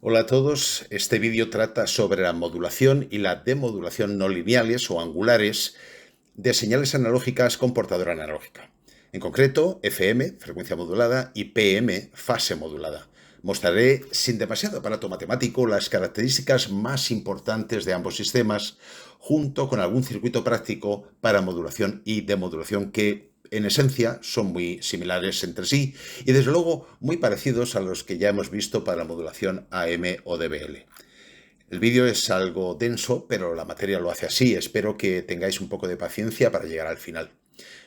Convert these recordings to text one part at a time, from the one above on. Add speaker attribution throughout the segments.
Speaker 1: Hola a todos, este vídeo trata sobre la modulación y la demodulación no lineales o angulares de señales analógicas con portadora analógica. En concreto, FM, frecuencia modulada, y PM, fase modulada. Mostraré, sin demasiado aparato matemático, las características más importantes de ambos sistemas, junto con algún circuito práctico para modulación y demodulación que, en esencia, son muy similares entre sí y, desde luego, muy parecidos a los que ya hemos visto para la modulación AM o DBL. El vídeo es algo denso, pero la materia lo hace así. Espero que tengáis un poco de paciencia para llegar al final.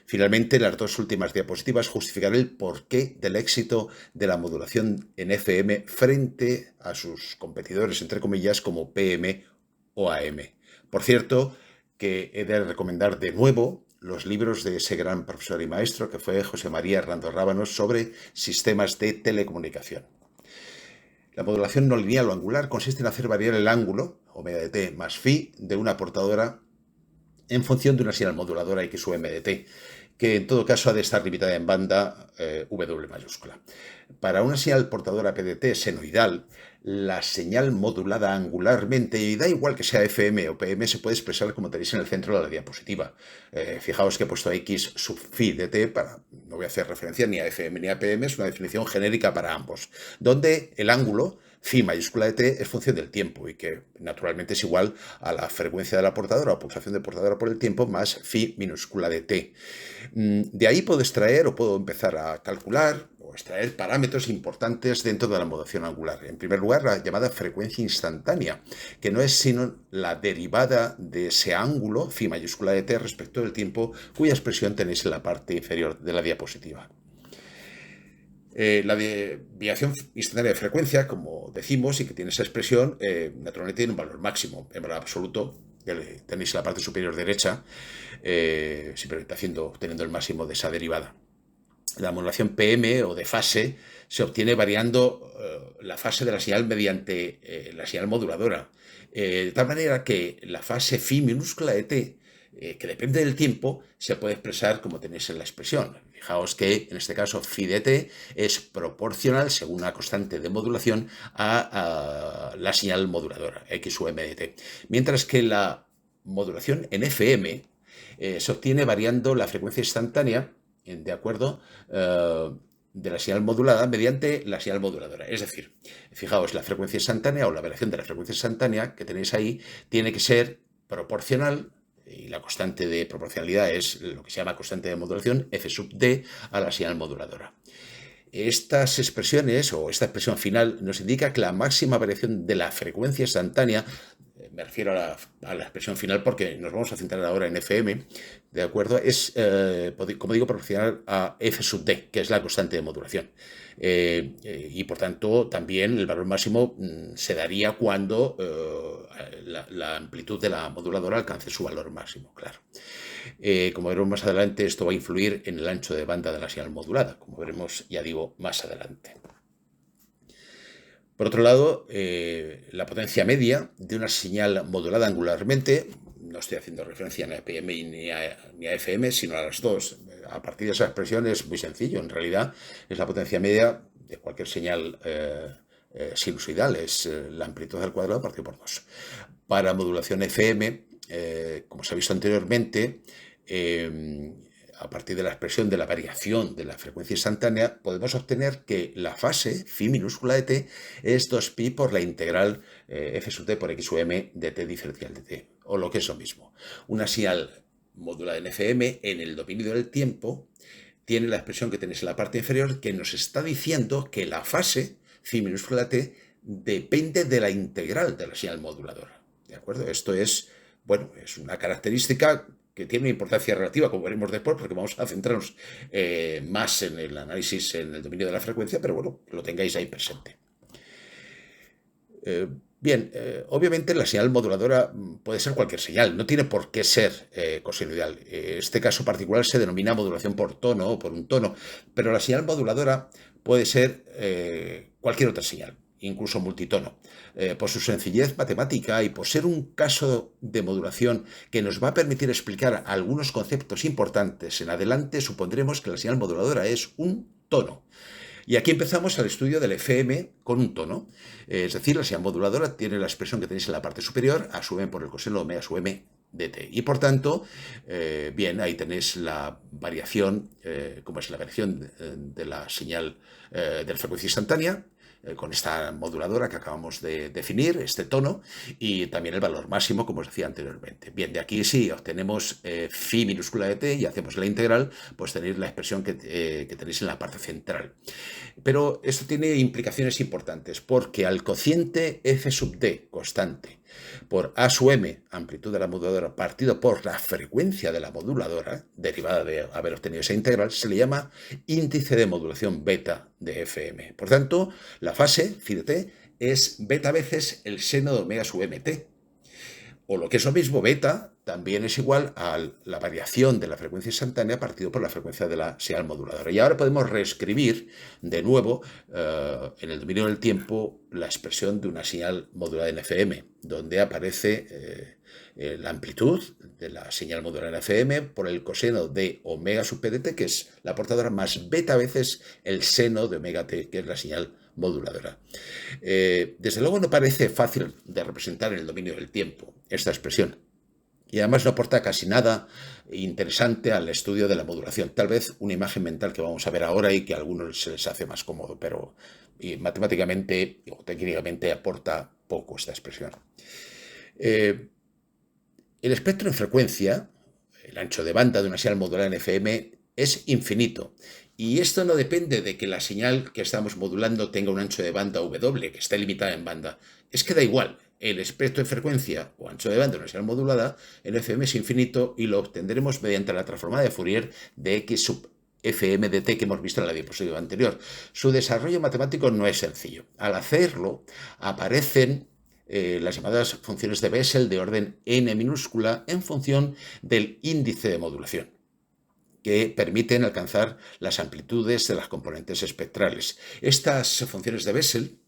Speaker 1: Finalmente, en las dos últimas diapositivas justificaré el porqué del éxito de la modulación en FM frente a sus competidores, entre comillas, como PM o AM. Por cierto, que he de recomendar de nuevo los libros de ese gran profesor y maestro que fue José María Hernando Rábanos sobre sistemas de telecomunicación. La modulación no lineal o angular consiste en hacer variar el ángulo, omega de t más phi, de una portadora en función de una señal moduladora X o M de t, que en todo caso ha de estar limitada en banda W mayúscula. Para una señal portadora PDT senoidal, la señal modulada angularmente, y da igual que sea FM o PM, se puede expresar como tenéis en el centro de la diapositiva. Fijaos que he puesto X sub phi de t, no voy a hacer referencia ni a FM ni a PM, es una definición genérica para ambos, donde el ángulo phi mayúscula de t es función del tiempo y que naturalmente es igual a la frecuencia de la portadora o pulsación de portadora por el tiempo más phi minúscula de t. De ahí puedo extraer o puedo empezar a calcular o extraer parámetros importantes dentro de la modulación angular. En primer lugar, la llamada frecuencia instantánea, que no es sino la derivada de ese ángulo phi mayúscula de t respecto del tiempo, cuya expresión tenéis en la parte inferior de la diapositiva. La desviación instantánea de frecuencia, como decimos, y que tiene esa expresión, naturalmente tiene un valor máximo. En valor absoluto, tenéis en la parte superior derecha, simplemente obteniendo el máximo de esa derivada. La modulación PM o de fase se obtiene variando la fase de la señal mediante la señal moduladora. De tal manera que la fase phi minúscula de t, que depende del tiempo, se puede expresar como tenéis en la expresión. Fijaos que en este caso phi de t es proporcional, según una constante de modulación, a la señal moduladora, x o m de t. Mientras que la modulación en FM se obtiene variando la frecuencia instantánea, ¿de acuerdo?, de la señal modulada mediante la señal moduladora. Es decir, fijaos, la frecuencia instantánea o la variación de la frecuencia instantánea que tenéis ahí tiene que ser proporcional, y la constante de proporcionalidad es lo que se llama constante de modulación, f sub d, a la señal moduladora. Estas expresiones, o esta expresión final, nos indica que la máxima variación de la frecuencia instantánea, me refiero a la expresión final porque nos vamos a centrar ahora en FM, ¿de acuerdo?, es, como digo, proporcional a f sub d, que es la constante de modulación. Y por tanto, también el valor máximo se daría cuando la amplitud de la moduladora alcance su valor máximo, claro. Como veremos más adelante, esto va a influir en el ancho de banda de la señal modulada, como veremos, ya digo, más adelante. Por otro lado, la potencia media de una señal modulada angularmente, no estoy haciendo referencia ni a PM ni a FM, sino a las dos. A partir de esa expresión es muy sencillo. En realidad es la potencia media de cualquier señal sinusoidal, es la amplitud al cuadrado partido por 2. Para modulación FM, como se ha visto anteriormente, a partir de la expresión de la variación de la frecuencia instantánea, podemos obtener que la fase phi minúscula de t es 2pi por la integral f sub t por x u m de t diferencial de t, o lo que es lo mismo. Una señal modulada en FM en el dominio del tiempo tiene la expresión que tenéis en la parte inferior, que nos está diciendo que la fase phi minúscula de t depende de la integral de la señal moduladora. ¿De acuerdo? Esto es, bueno, es una característica que tiene una importancia relativa, como veremos después, porque vamos a centrarnos más en el análisis en el dominio de la frecuencia, pero bueno, que lo tengáis ahí presente. Bien, obviamente la señal moduladora puede ser cualquier señal, no tiene por qué ser cosenoidal. Este caso particular se denomina modulación por tono o por un tono, pero la señal moduladora puede ser cualquier otra señal, incluso multitono. Por su sencillez matemática y por ser un caso de modulación que nos va a permitir explicar algunos conceptos importantes en adelante, supondremos que la señal moduladora es un tono. Y aquí empezamos el estudio del FM con un tono. Es decir, la señal moduladora tiene la expresión que tenéis en la parte superior, a sub m por el coseno de omega sub m de t. Y por tanto, bien, ahí tenéis la variación, como es la variación de la señal de la frecuencia instantánea, con esta moduladora que acabamos de definir, este tono, y también el valor máximo, como os decía anteriormente. Bien, de aquí si obtenemos phi minúscula de t y hacemos la integral, pues tenéis la expresión que tenéis en la parte central. Pero esto tiene implicaciones importantes, porque al cociente f sub d, constante, por a sub m, amplitud de la moduladora, partido por la frecuencia de la moduladora, derivada de haber obtenido esa integral, se le llama índice de modulación beta de FM. Por tanto, la fase phi de t es beta veces el seno de omega sub mt. O lo que es lo mismo, beta también es igual a la variación de la frecuencia instantánea partido por la frecuencia de la señal moduladora. Y ahora podemos reescribir de nuevo en el dominio del tiempo la expresión de una señal modulada en FM, donde aparece la amplitud de la señal modulada en FM por el coseno de omega sub p de t, que es la portadora, más beta veces el seno de omega t, que es la señal moduladora. Desde luego no parece fácil de representar en el dominio del tiempo esta expresión, y además no aporta casi nada interesante al estudio de la modulación. Tal vez una imagen mental que vamos a ver ahora y que a algunos se les hace más cómodo, pero matemáticamente o técnicamente aporta poco esta expresión. El espectro en frecuencia, el ancho de banda de una señal modulada en FM, es infinito. Y esto no depende de que la señal que estamos modulando tenga un ancho de banda W, que esté limitada en banda. Es que da igual. El espectro de frecuencia o ancho de banda de una señal modulada en FM es infinito y lo obtendremos mediante la transformada de Fourier de X sub FM de t que hemos visto en la diapositiva anterior. Su desarrollo matemático no es sencillo. Al hacerlo, aparecen las llamadas funciones de Bessel de orden n minúscula en función del índice de modulación, que permiten alcanzar las amplitudes de las componentes espectrales. Estas funciones de Bessel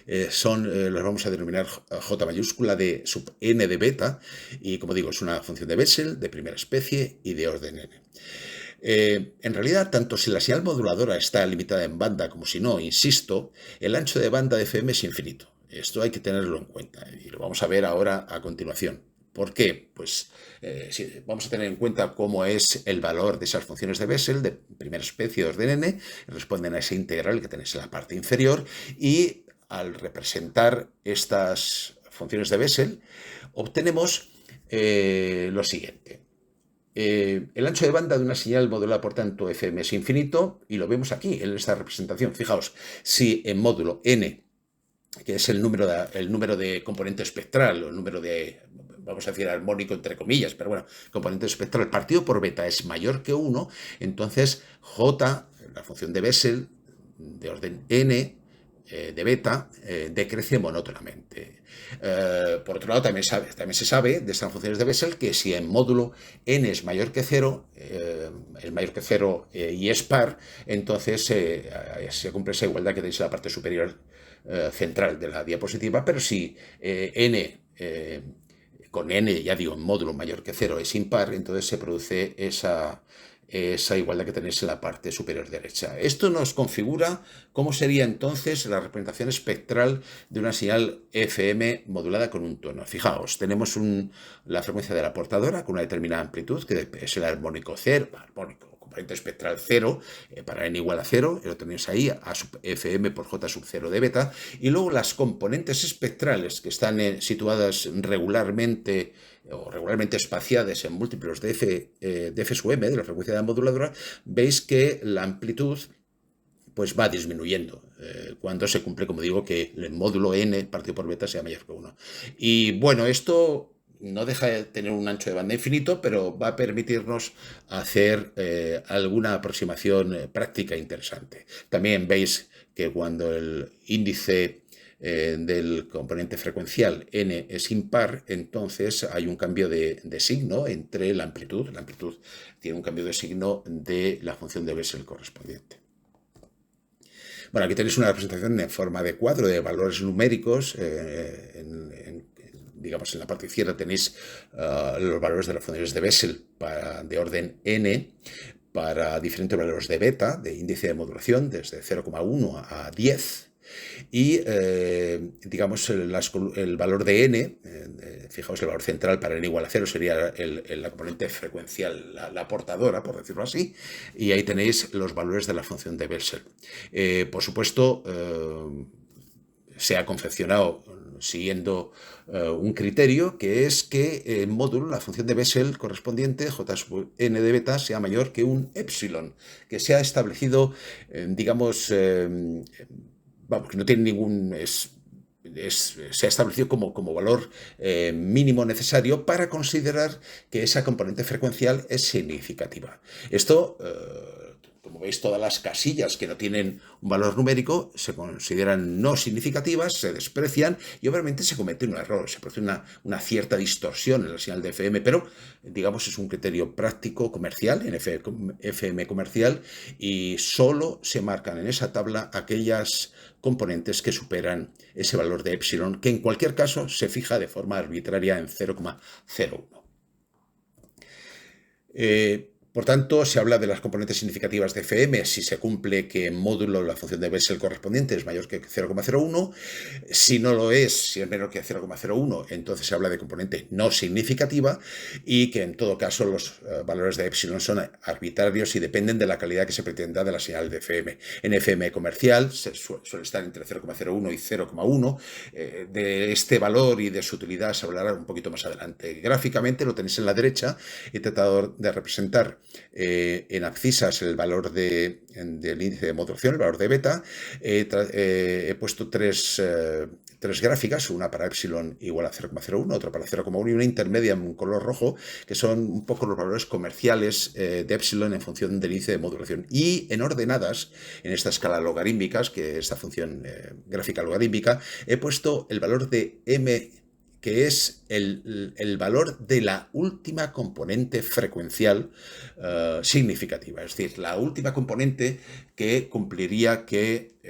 Speaker 1: las vamos a denominar J mayúscula de sub n de beta, y como digo, es una función de Bessel de primera especie y de orden n. En realidad, tanto si la señal moduladora está limitada en banda como si no, insisto, el ancho de banda de FM es infinito. Esto hay que tenerlo en cuenta y lo vamos a ver ahora a continuación. ¿Por qué? Pues vamos a tener en cuenta cómo es el valor de esas funciones de Bessel de primera especie de orden n, responden a esa integral que tenéis en la parte inferior, y al representar estas funciones de Bessel obtenemos lo siguiente. El ancho de banda de una señal modulada por tanto FM es infinito, y lo vemos aquí en esta representación. Fijaos, si en módulo n, que es el número de componente espectral, o el número de, vamos a decir, armónico entre comillas, pero bueno, componente espectral partido por beta es mayor que 1, entonces J, la función de Bessel de orden n de beta, decrece monótonamente. Por otro lado, también se sabe de estas funciones de Bessel que si en módulo n es mayor que 0, y es par, entonces se cumple esa igualdad que tenéis en la parte superior central de la diapositiva, pero si n con n, ya digo, en módulo mayor que 0 es impar, entonces se produce esa igualdad que tenéis en la parte superior derecha. Esto nos configura cómo sería entonces la representación espectral de una señal FM modulada con un tono. Fijaos, tenemos la frecuencia de la portadora con una determinada amplitud, que es el armónico componente espectral 0, para n igual a 0, lo tenéis ahí, a sub FM por J sub 0 de beta, y luego las componentes espectrales que están situadas regularmente espaciadas en múltiplos de f sub m, de la frecuencia de la moduladora, veis que la amplitud pues va disminuyendo cuando se cumple, como digo, que el módulo n partido por beta sea mayor que 1. Y bueno, esto no deja de tener un ancho de banda infinito, pero va a permitirnos hacer alguna aproximación práctica interesante. También veis que cuando el índice del componente frecuencial n es impar, entonces hay un cambio de signo entre la amplitud. La amplitud tiene un cambio de signo de la función de Bessel correspondiente. Bueno, aquí tenéis una representación en forma de cuadro de valores numéricos. Digamos, en la parte izquierda tenéis los valores de las funciones de Bessel de orden n, para diferentes valores de beta, de índice de modulación, desde 0,1 a 10. Y, digamos, el valor de n, fijaos, el valor central para n igual a 0 sería la componente frecuencial, la portadora, por decirlo así, y ahí tenéis los valores de la función de Bessel. Por supuesto, se ha confeccionado siguiendo un criterio, que es que el módulo, la función de Bessel correspondiente, j sub n de beta, sea mayor que un epsilon, que se ha establecido, digamos, vamos, que no tiene ningún... se ha establecido como valor mínimo necesario para considerar que esa componente frecuencial es significativa. Esto, como veis, todas las casillas que no tienen un valor numérico se consideran no significativas, se desprecian y obviamente se comete un error, se produce una cierta distorsión en la señal de FM, pero digamos es un criterio práctico, comercial, en FM comercial, y solo se marcan en esa tabla aquellas componentes que superan ese valor de epsilon, que en cualquier caso se fija de forma arbitraria en 0,01. Por tanto, se habla de las componentes significativas de FM si se cumple que en módulo la función de Bessel correspondiente es mayor que 0,01. Si no lo es, si es menor que 0,01, entonces se habla de componente no significativa y que en todo caso los valores de epsilon son arbitrarios y dependen de la calidad que se pretenda de la señal de FM. En FM comercial suele estar entre 0,01 y 0,1. De este valor y de su utilidad se hablará un poquito más adelante. Gráficamente lo tenéis en la derecha. He tratado de representar en abscisas el valor del índice de modulación, el valor de beta. He puesto tres gráficas, una para epsilon igual a 0,01, otra para 0,1 y una intermedia en color rojo, que son un poco los valores comerciales de epsilon en función del índice de modulación. Y en ordenadas, en esta escala logarítmica, que es esta función gráfica logarítmica, he puesto el valor de m, que es el valor de la última componente frecuencial significativa, es decir, la última componente que cumpliría que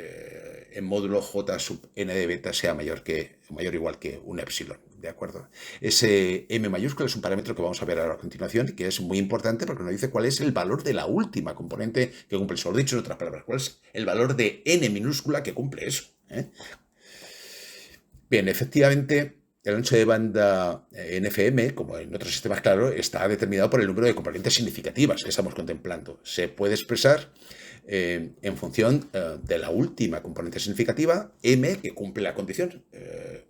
Speaker 1: en módulo j sub n de beta sea mayor o igual que un epsilon, ¿de acuerdo? Ese m mayúscula es un parámetro que vamos a ver ahora a continuación y que es muy importante porque nos dice cuál es el valor de la última componente que cumple eso. Lo dicho en otras palabras, cuál es el valor de n minúscula que cumple eso, ¿eh? Bien, efectivamente, el ancho de banda en FM, como en otros sistemas, claro, está determinado por el número de componentes significativas que estamos contemplando. Se puede expresar en función de la última componente significativa, m, que cumple la condición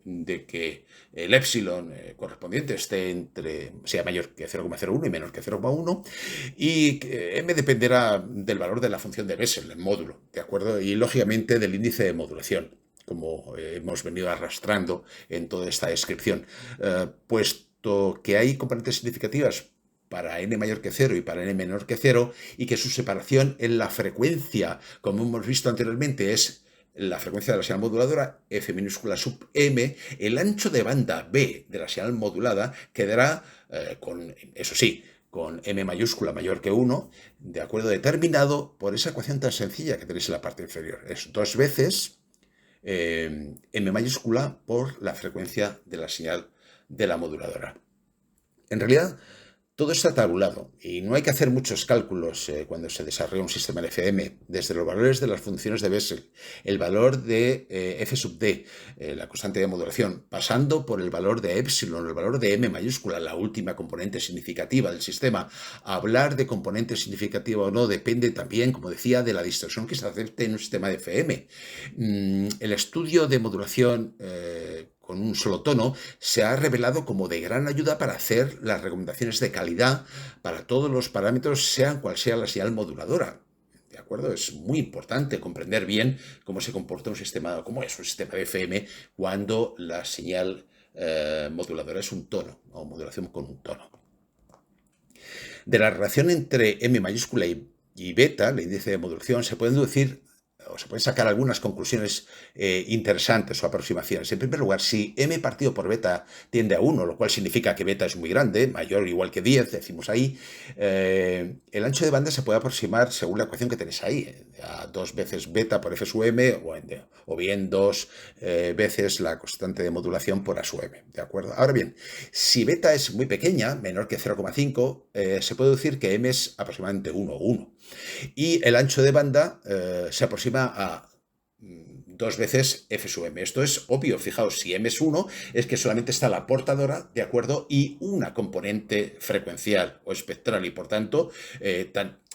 Speaker 1: de que el epsilon correspondiente sea mayor que 0,01 y menor que 0,1, y m dependerá del valor de la función de Bessel, el módulo, ¿de acuerdo? Y lógicamente del índice de modulación, como hemos venido arrastrando en toda esta descripción, puesto que hay componentes significativas para n mayor que 0 y para n menor que 0, y que su separación en la frecuencia, como hemos visto anteriormente, es la frecuencia de la señal moduladora, f minúscula sub m, el ancho de banda b de la señal modulada quedará eso sí, con m mayúscula mayor que 1, de acuerdo, determinado por esa ecuación tan sencilla que tenéis en la parte inferior. Es 2 veces m mayúscula por la frecuencia de la señal de la moduladora. En realidad, todo está tabulado y no hay que hacer muchos cálculos cuando se desarrolla un sistema de FM, desde los valores de las funciones de Bessel, el valor de f sub d, la constante de modulación, pasando por el valor de epsilon, el valor de m mayúscula, la última componente significativa del sistema. Hablar de componente significativa o no depende también, como decía, de la distorsión que se acepte en un sistema de FM. El estudio de modulación con un solo tono se ha revelado como de gran ayuda para hacer las recomendaciones de calidad para todos los parámetros, sean cual sea la señal moduladora. ¿De acuerdo? Es muy importante comprender bien cómo se comporta un sistema, cómo es un sistema de FM cuando la señal moduladora es un tono, o modulación con un tono. De la relación entre m mayúscula y beta, el índice de modulación, se pueden deducir o se pueden sacar algunas conclusiones interesantes o aproximaciones. En primer lugar, si m partido por beta tiende a 1, lo cual significa que beta es muy grande, mayor o igual que 10, decimos ahí, el ancho de banda se puede aproximar según la ecuación que tenéis ahí, a 2 veces beta por f sub m, o bien 2 veces la constante de modulación por a sub m, ¿de acuerdo? Ahora bien, si beta es muy pequeña, menor que 0,5, se puede decir que m es aproximadamente 1 o 1. Y el ancho de banda se aproxima a 2 veces f sub m. Esto es obvio, fijaos, si m es 1, es que solamente está la portadora, ¿de acuerdo? Y una componente frecuencial o espectral, y por tanto,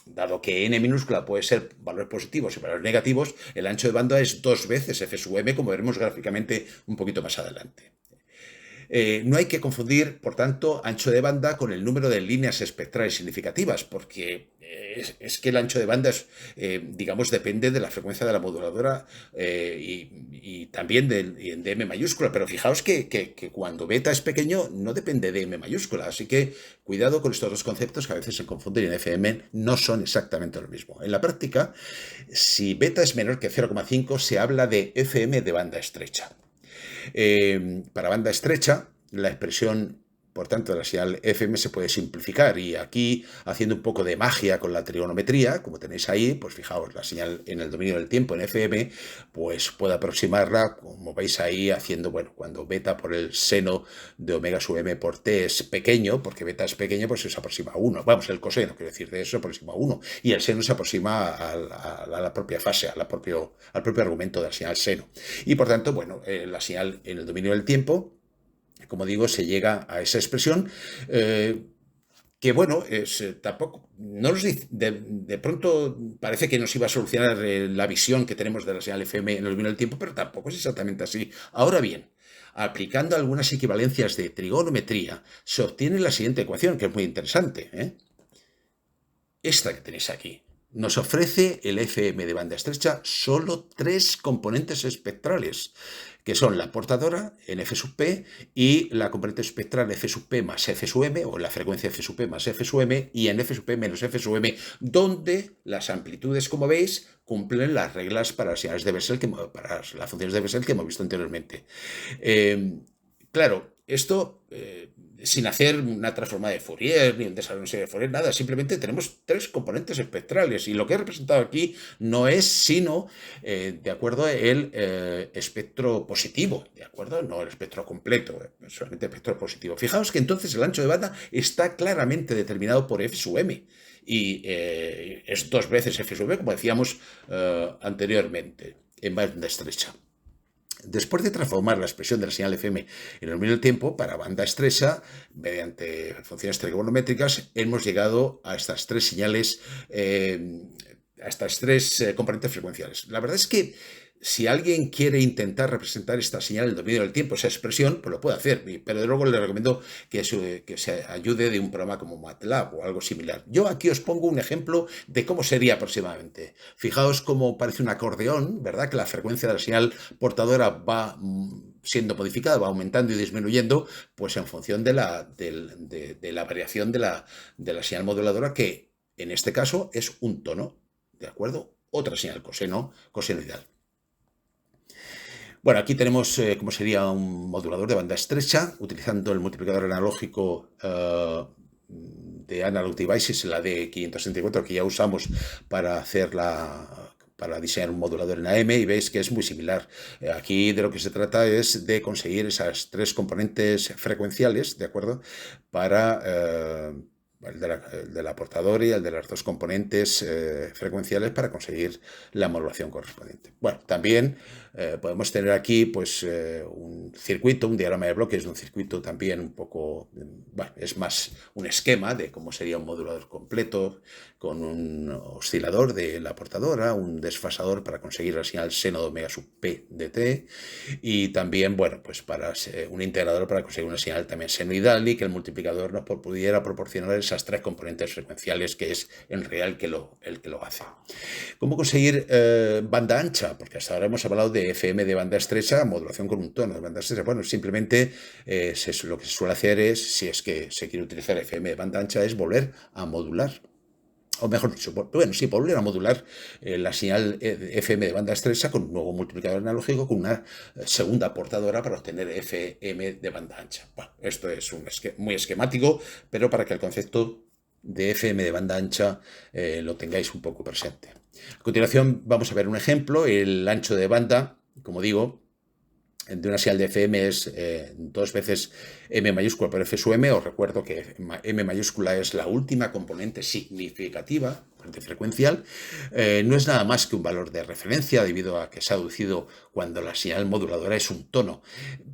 Speaker 1: dado que n minúscula puede ser valores positivos y valores negativos, el ancho de banda es 2 veces f sub m, como veremos gráficamente un poquito más adelante. No hay que confundir, por tanto, ancho de banda con el número de líneas espectrales significativas, porque es que el ancho de banda digamos, depende de la frecuencia de la moduladora y también de m mayúscula, pero fijaos que cuando beta es pequeño no depende de m mayúscula, así que cuidado con estos dos conceptos que a veces se confunden y en FM no son exactamente lo mismo. En la práctica, si beta es menor que 0,5, se habla de FM de banda estrecha. Para banda estrecha, la expresión, por tanto, de la señal FM se puede simplificar, y aquí, haciendo un poco de magia con la trigonometría, como tenéis ahí, pues fijaos, la señal en el dominio del tiempo en FM, pues puedo aproximarla, como veis ahí, haciendo, bueno, cuando beta por el seno de omega sub m por t es pequeño, porque beta es pequeño, pues se aproxima a 1. Vamos, el coseno, quiero decir, de eso se aproxima a 1, y el seno se aproxima a la propia fase, al propio argumento de la señal seno. Y por tanto, bueno, la señal en el dominio del tiempo, como digo, se llega a esa expresión que, bueno, tampoco, no nos dice, de pronto parece que nos iba a solucionar la visión que tenemos de la señal FM en el dominio del tiempo, pero tampoco es exactamente así. Ahora bien, aplicando algunas equivalencias de trigonometría, se obtiene la siguiente ecuación, que es muy interesante, esta que tenéis aquí. Nos ofrece el FM de banda estrecha solo 3 componentes espectrales, que son la portadora en f sub p y la componente espectral f sub p más f sub m, o la frecuencia f sub p más f sub m, y en f sub p menos f sub m, donde las amplitudes, como veis, cumplen las reglas para las señales de Bessel, para las funciones de Bessel que hemos visto anteriormente. Claro, esto sin hacer una transformada de Fourier ni un desarrollo de Fourier, nada, simplemente tenemos 3 componentes espectrales, y lo que he representado aquí no es sino, de acuerdo, el espectro positivo, de acuerdo, no el espectro completo, solamente el espectro positivo. Fijaos que entonces el ancho de banda está claramente determinado por f sub m, y es 2 veces f sub m, como decíamos anteriormente, en banda estrecha. Después de transformar la expresión de la señal FM en el dominio del tiempo para banda estrecha, mediante funciones trigonométricas, hemos llegado a estas 3 señales, a estas 3 componentes frecuenciales. La verdad es que si alguien quiere intentar representar esta señal en el dominio del tiempo, esa expresión, pues lo puede hacer, pero de luego le recomiendo que se ayude de un programa como MATLAB o algo similar. Yo aquí os pongo un ejemplo de cómo sería aproximadamente. Fijaos cómo parece un acordeón, ¿verdad? Que la frecuencia de la señal portadora va siendo modificada, va aumentando y disminuyendo, pues en función de la variación de la señal moduladora, que en este caso es un tono, ¿de acuerdo? Otra señal cosenoidal. Bueno, aquí tenemos cómo sería un modulador de banda estrecha, utilizando el multiplicador analógico de Analog Devices, la D564, que ya usamos para diseñar un modulador en AM, y veis que es muy similar. Aquí de lo que se trata es de conseguir esas 3 componentes frecuenciales, ¿de acuerdo?, para el de la portadora y el de las 2 componentes frecuenciales, para conseguir la modulación correspondiente. Bueno, también podemos tener aquí pues un circuito, un diagrama de bloques de un circuito también un poco, bueno, es más un esquema de cómo sería un modulador completo, con un oscilador de la portadora, un desfasador para conseguir la señal seno de omega sub p de t, y también, bueno, pues para un integrador para conseguir una señal también senoidal, y que el multiplicador nos pudiera proporcionar esas 3 componentes frecuenciales, que es en realidad el que lo hace. ¿Cómo conseguir banda ancha? Porque hasta ahora hemos hablado de FM de banda estrecha, modulación con un tono de banda estrecha. Bueno, simplemente lo que se suele hacer es, si es que se quiere utilizar FM de banda ancha, es volver a modular. o mejor dicho, bueno, sí, volver a modular la señal FM de banda estrecha con un nuevo multiplicador analógico con una segunda portadora para obtener FM de banda ancha. Bueno, esto es muy esquemático, pero para que el concepto de FM de banda ancha lo tengáis un poco presente. A continuación vamos a ver un ejemplo. El ancho de banda, como digo, de una señal de FM es 2 veces M mayúscula por F sub M. Os recuerdo que M mayúscula es la última componente significativa de frecuencial. No es nada más que un valor de referencia debido a que se ha aducido cuando la señal moduladora es un tono.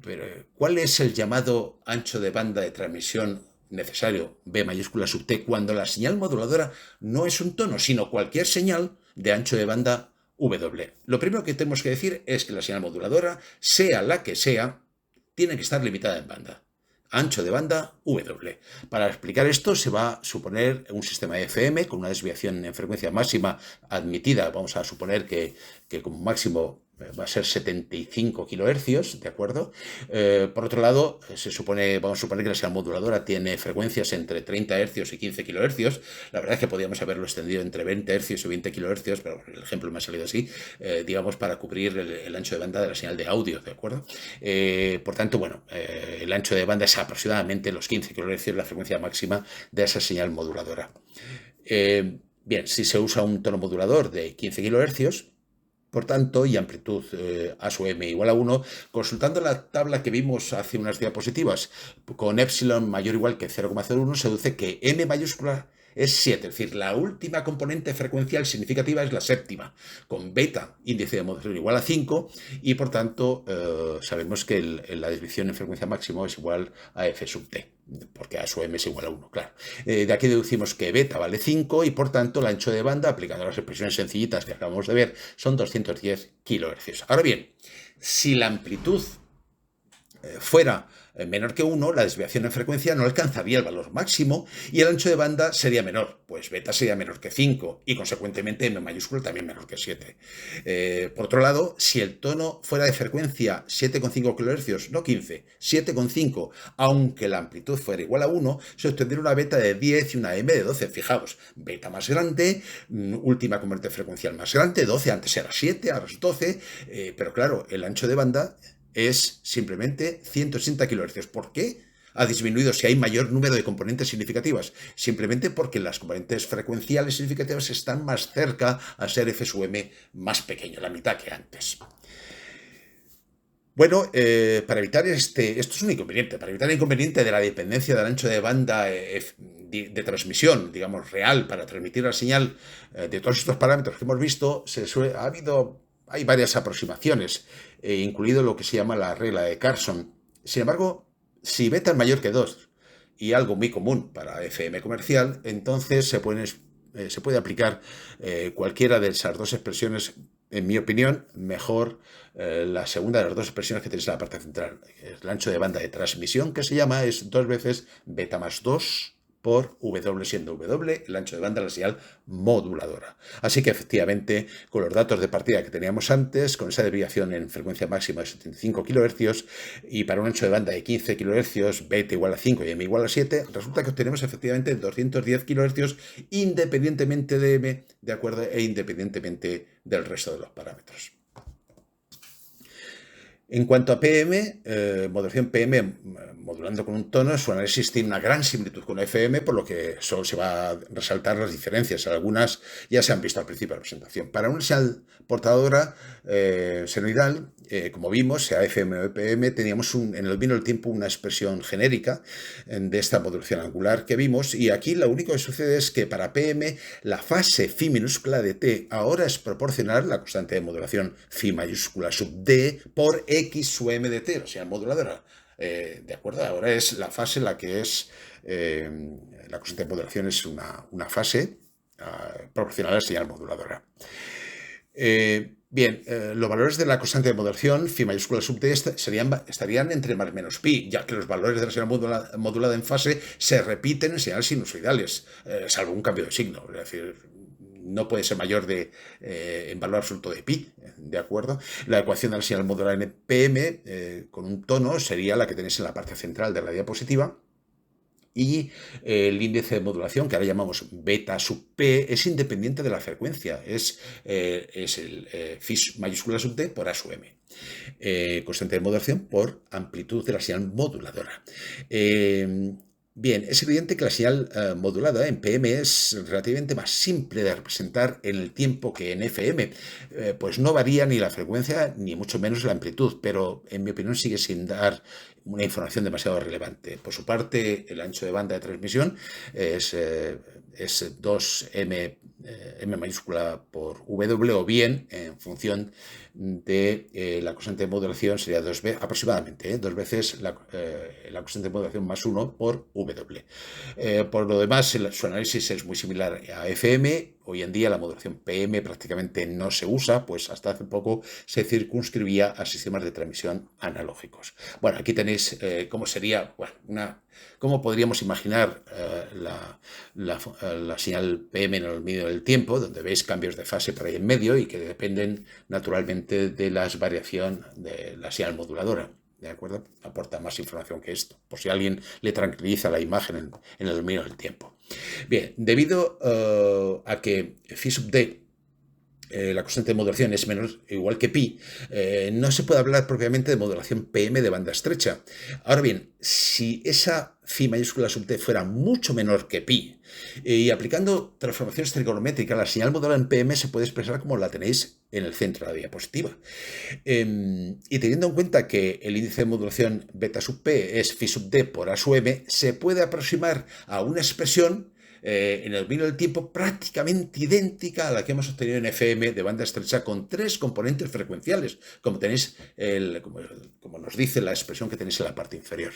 Speaker 1: Pero, ¿cuál es el llamado ancho de banda de transmisión necesario, B mayúscula sub T, cuando la señal moduladora no es un tono, sino cualquier señal de ancho de banda W? Lo primero que tenemos que decir es que la señal moduladora, sea la que sea, tiene que estar limitada en banda. Ancho de banda W. Para explicar esto se va a suponer un sistema de FM con una desviación en frecuencia máxima admitida. Vamos a suponer que como máximo va a ser 75 kHz, ¿de acuerdo? Por otro lado, vamos a suponer que la señal moduladora tiene frecuencias entre 30 Hz y 15 kHz. La verdad es que podríamos haberlo extendido entre 20 Hz y 20 kHz, pero el ejemplo me ha salido así, digamos, para cubrir el ancho de banda de la señal de audio, ¿de acuerdo? Por tanto, bueno, el ancho de banda es aproximadamente los 15 kHz, la frecuencia máxima de esa señal moduladora. Bien, si se usa un tono modulador de 15 kHz, por tanto, y amplitud A sub M igual a 1, consultando la tabla que vimos hace unas diapositivas, con epsilon mayor o igual que 0,01, se deduce que M mayúscula es 7, es decir, la última componente frecuencial significativa es la séptima, con beta, índice de modulación igual a 5, y por tanto sabemos que la desviación en frecuencia máxima es igual a F sub T, porque A sub M es igual a 1, claro. De aquí deducimos que beta vale 5 y por tanto el ancho de banda, aplicando las expresiones sencillitas que acabamos de ver, son 210 kHz. Ahora bien, si la amplitud fuera menor que 1, la desviación en frecuencia no alcanzaría el valor máximo y el ancho de banda sería menor, pues beta sería menor que 5 y consecuentemente M mayúscula también menor que 7. Por otro lado, si el tono fuera de frecuencia 7,5 kHz, no 15, 7,5, aunque la amplitud fuera igual a 1, se obtendría una beta de 10 y una M de 12. Fijaos, beta más grande, última componente frecuencial más grande, 12, antes era 7, ahora es 12, pero claro, el ancho de banda es simplemente 160 kHz. ¿Por qué ha disminuido si hay mayor número de componentes significativas? Simplemente porque las componentes frecuenciales significativas están más cerca a ser F sub M más pequeño, la mitad que antes. Bueno, para evitar esto es un inconveniente, para evitar el inconveniente de la dependencia del ancho de banda de transmisión, digamos, real, para transmitir la señal de todos estos parámetros que hemos visto, hay varias aproximaciones, incluido lo que se llama la regla de Carson. Sin embargo, si beta es mayor que 2 y algo muy común para FM comercial, entonces se puede aplicar cualquiera de esas dos expresiones. En mi opinión, mejor la segunda de las dos expresiones que tenéis en la parte central. El ancho de banda de transmisión, que se llama, es 2 veces beta más 2 por W, siendo W el ancho de banda de la señal moduladora. Así que efectivamente, con los datos de partida que teníamos antes, con esa desviación en frecuencia máxima de 75 kHz y para un ancho de banda de 15 kHz, beta igual a 5 y M igual a 7, resulta que obtenemos efectivamente 210 kHz independientemente de M, de acuerdo, e independientemente del resto de los parámetros. En cuanto a PM, modulación PM modulando con un tono, su análisis tiene una gran similitud con FM, por lo que solo se va a resaltar las diferencias. Algunas ya se han visto al principio de la presentación. Para una señal portadora senoidal, como vimos, sea FM o PM, teníamos en el vino del tiempo una expresión genérica de esta modulación angular que vimos, y aquí lo único que sucede es que para PM la fase phi minúscula de T ahora es proporcional, la constante de modulación phi mayúscula sub D por X sub M de T, la señal moduladora. ¿De acuerdo? Ahora es la fase en la que es la constante de modulación es una fase proporcional a la señal moduladora. Bien, los valores de la constante de modulación, phi mayúscula sub T, estarían entre más menos pi, ya que los valores de la señal modulada en fase se repiten en señales sinusoidales, salvo un cambio de signo. Es decir, no puede ser mayor en valor absoluto de pi, ¿de acuerdo? La ecuación de la señal modulada en PM con un tono sería la que tenéis en la parte central de la diapositiva, y el índice de modulación, que ahora llamamos beta sub p, es independiente de la frecuencia, es el phi mayúscula sub d por a sub m. Constante de modulación por amplitud de la señal moduladora. Bien, es evidente que la señal modulada en PM es relativamente más simple de representar en el tiempo que en FM, pues no varía ni la frecuencia ni mucho menos la amplitud, pero en mi opinión sigue sin dar una información demasiado relevante. Por su parte, el ancho de banda de transmisión es 2m m mayúscula por W, o bien en función de la constante de modulación sería aproximadamente 2 veces la constante de modulación más 1 por W. Por lo demás, su análisis es muy similar a FM. Hoy en día la modulación PM prácticamente no se usa, pues hasta hace poco se circunscribía a sistemas de transmisión analógicos. Bueno, aquí tenéis cómo sería, cómo podríamos imaginar la señal PM en el medio del tiempo, donde veis cambios de fase por ahí en medio y que dependen naturalmente de la variación de la señal moduladora. ¿De acuerdo? Aporta más información que esto, por si a alguien le tranquiliza la imagen en el dominio del tiempo. Bien, debido a que phi sub d, la constante de modulación, es menos igual que pi, no se puede hablar propiamente de modulación PM de banda estrecha. Ahora bien, si esa phi mayúscula sub d fuera mucho menor que pi, y aplicando transformaciones trigonométricas, la señal modulada en PM se puede expresar como la tenéis en el centro de la diapositiva. Y teniendo en cuenta que el índice de modulación beta sub p es phi sub d por a sub m, se puede aproximar a una expresión en el dominio del tiempo prácticamente idéntica a la que hemos obtenido en FM de banda estrecha, con 3 componentes frecuenciales, como tenéis como nos dice la expresión que tenéis en la parte inferior.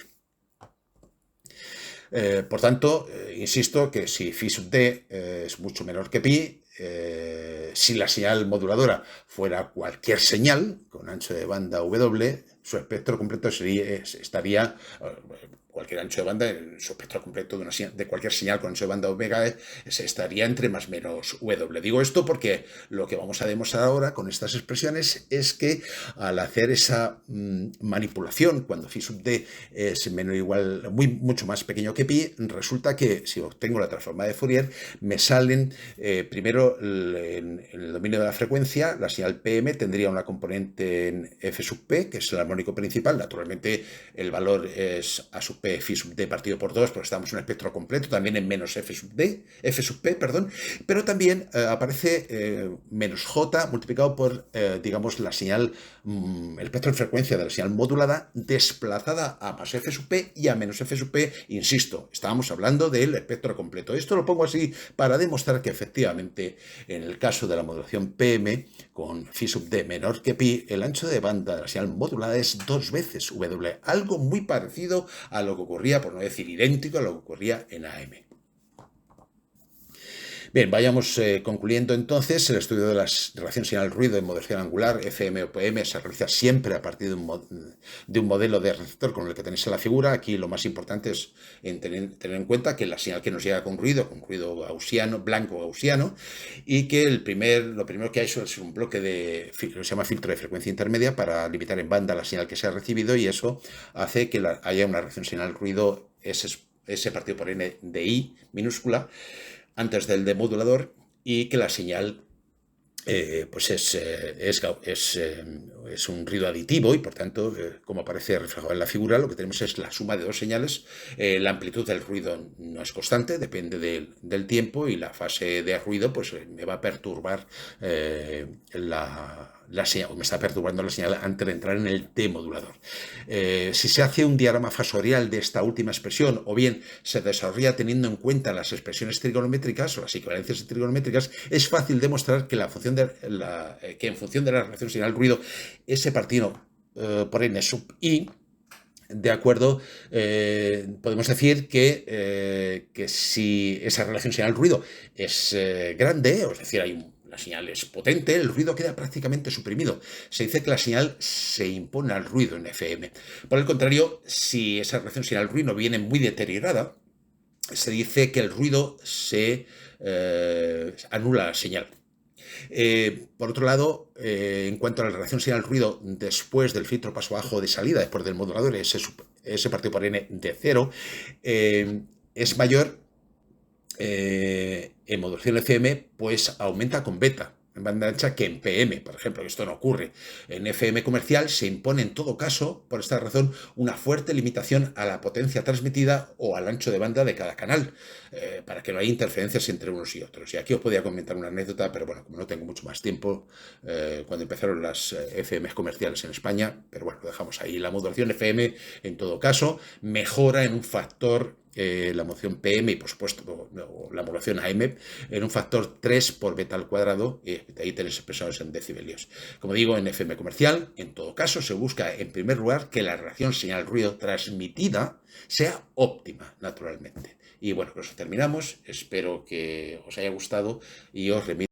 Speaker 1: Por tanto, insisto que si phi sub d es mucho menor que pi, si la señal moduladora fuera cualquier señal con ancho de banda W, su espectro completo estaría cualquier ancho de banda, su espectro completo de cualquier señal con ancho de banda omega estaría entre más menos W. Digo esto porque lo que vamos a demostrar ahora con estas expresiones es que al hacer esa manipulación, cuando phi sub d es menor o igual, mucho más pequeño que pi, resulta que si obtengo la transformada de Fourier, me salen primero en el dominio de la frecuencia, la señal PM tendría una componente en f sub p, que es el armónico principal. Naturalmente el valor es a sub p phi sub d partido por 2, porque estamos en un espectro completo, también en menos f sub p, pero también aparece menos j multiplicado por, digamos, la señal, el espectro de frecuencia de la señal modulada desplazada a más f sub p y a menos f sub p. Insisto, estábamos hablando del espectro completo. Esto lo pongo así para demostrar que efectivamente en el caso de la modulación PM con phi sub d menor que pi, el ancho de banda de la señal modulada es 2 veces W, algo muy parecido a lo que ocurría, por no decir idéntico, a lo que ocurría en AM. Bien, vayamos concluyendo entonces. El estudio de las relaciones señal-ruido en modulación angular, FM o PM, se realiza siempre a partir de un modelo de receptor con el que tenéis en la figura. Aquí lo más importante es tener en cuenta que la señal que nos llega con ruido gaussiano, blanco gaussiano, y que lo primero que hay es un bloque se llama filtro de frecuencia intermedia para limitar en banda la señal que se ha recibido, y eso hace que haya una relación señal-ruido S partido por N de I minúscula antes del demodulador, y que la señal pues es un ruido aditivo, y por tanto, como aparece reflejado en la figura, lo que tenemos es la suma de 2 señales. La amplitud del ruido no es constante, depende del tiempo, y la fase de ruido pues me va a perturbar la señal, o me está perturbando la señal antes de entrar en el demodulador. Si se hace un diagrama fasorial de esta última expresión, o bien se desarrolla teniendo en cuenta las expresiones trigonométricas o las equivalencias trigonométricas, es fácil demostrar que en función de la relación señal-ruido, S partido por N sub I, de acuerdo, podemos decir que si esa relación señal-ruido es grande, es decir, la señal es potente, el ruido queda prácticamente suprimido. Se dice que la señal se impone al ruido en FM. Por el contrario, si esa relación señal-ruido viene muy deteriorada, se dice que el ruido se anula la señal. Por otro lado, en cuanto a la relación señal-ruido después del filtro paso bajo de salida, después del modulador S partido por N de 0, es mayor, en modulación FM, pues aumenta con beta en banda ancha que en PM, por ejemplo, que esto no ocurre. En FM comercial se impone en todo caso, por esta razón, una fuerte limitación a la potencia transmitida o al ancho de banda de cada canal, para que no haya interferencias entre unos y otros. Y aquí os podía comentar una anécdota, pero bueno, como no tengo mucho más tiempo, cuando empezaron las FM comerciales en España, pero bueno, lo dejamos ahí. La modulación FM, en todo caso, mejora en un factor la modulación PM y, por supuesto, la modulación AM en un factor 3 por beta al cuadrado, y ahí tenéis expresados en decibelios. Como digo, en FM comercial, en todo caso, se busca, en primer lugar, que la relación señal-ruido transmitida sea óptima, naturalmente. Y bueno, con eso terminamos. Espero que os haya gustado y os remito